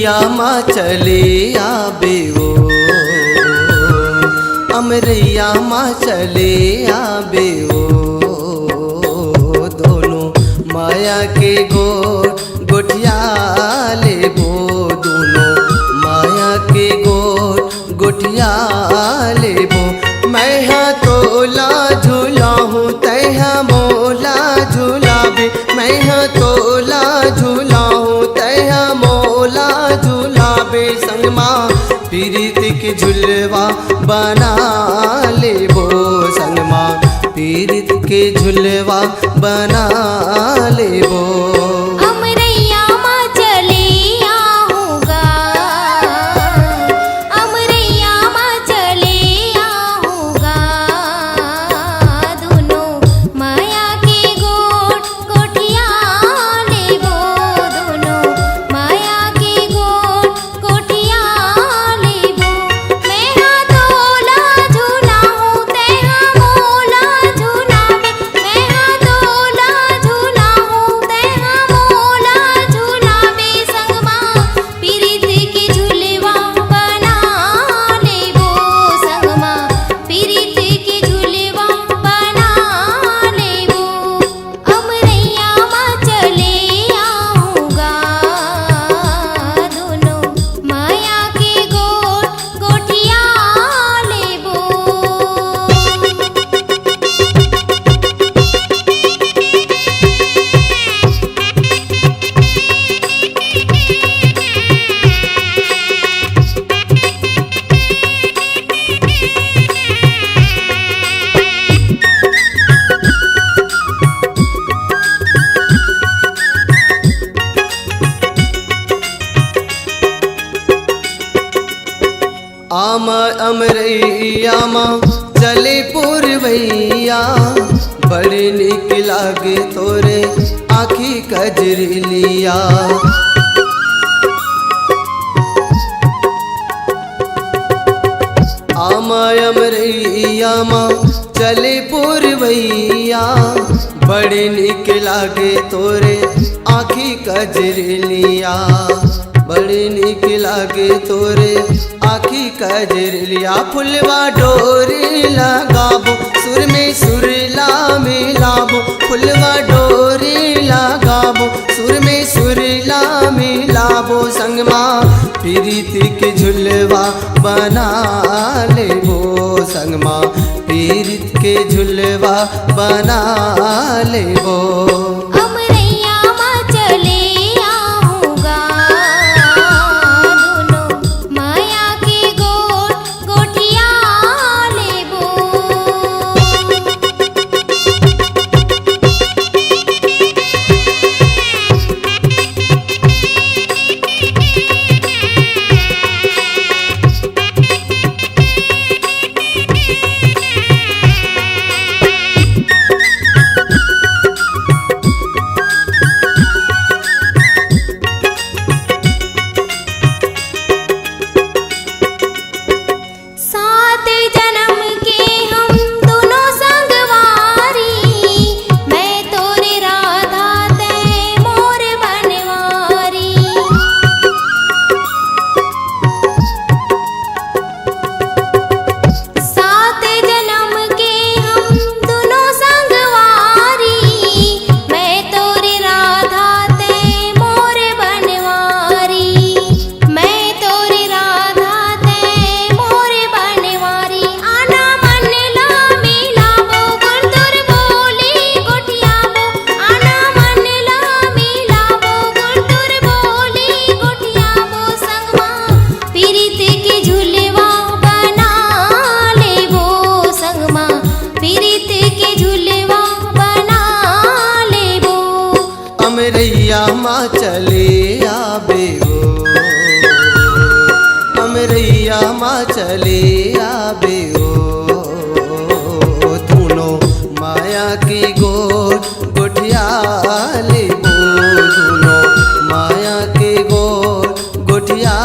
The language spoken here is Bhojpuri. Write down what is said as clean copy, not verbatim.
अमरैया माँ चले आबे ओ, अमरैया माँ चले आबे ओ, दोनों माया के गोठिया लेबो, दोनों माया के गोठिया लेबो। मैं हाँ तोला झूला हूँ तैहा मोला झूलाबे, मैं हाँ तोला झूला हूँ तैहा मोला झूलाबे। संगमा पीरित के झुलवा बना लेबो, संगमा पीरित के झुलवा बना लेबो। अमरैया माँ चले आऊँगा, अमरैया माँ चले आऊँगा, दोनों माया के गोठिया लेबो, दोनों माया के गोठिया लेबो। मैं हाँ तोला झूला हूँ तैहा मोला झूलाबे, मैं हाँ तोला झूला हूँ तैहा मोला झूलाबे। संगमा पीरित के झुलवा बना लेबो, संगमा पीरित के झुलवा बना लेबो। अमरैया माँ चले आऊँगा, दोनों माया के गोठिया लेबो। अमरैया माँ चले पुरवैया, बड़े निक लागे तोरे आँखी कजरिलिया। अमरैया माँ चले पुरवैया, बड़े निक लागे तोरे आँखी कजरिलिया, बड़े निक लागे तोरे आँखी कजरिलिया। फुलवा डोरी लगाबो, सुर में सुरला मिलाबो, फुलवा डोरी लगाबो, सुर में सुरला मिलाबो। संगमा पीरित के झुलवा बना लेबो, संगमा पीरित के झुलवा बना लेबो। अमरैया माँ चले आऊँगा, दोनों माया के गोठिया लेबो। सात जन्म के हम दोनों संगवारी, मैं तोरे राधा तै मोर बनवारी। सात जन्म के हम दोनों संगवारी, मैं तोरे राधा तै मोर बनवारी, मैं तोरे राधा तै मोर बनवारी। आना मन ला मिलाबो, गुंतुर बोली गोठियाबो, आना मन ला मिलाबो, गुंतुर बोली गोठियाबो। संगमा पीरित के झुलवा बना लेबो, संगमा पीरित के झुलवा बना लेबो। अमरैया माँ चले आबे ओ, अमरैया माँ चले आबे ओ, दोनों माया की गोठिया लेबो, दोनों माया के गोठिया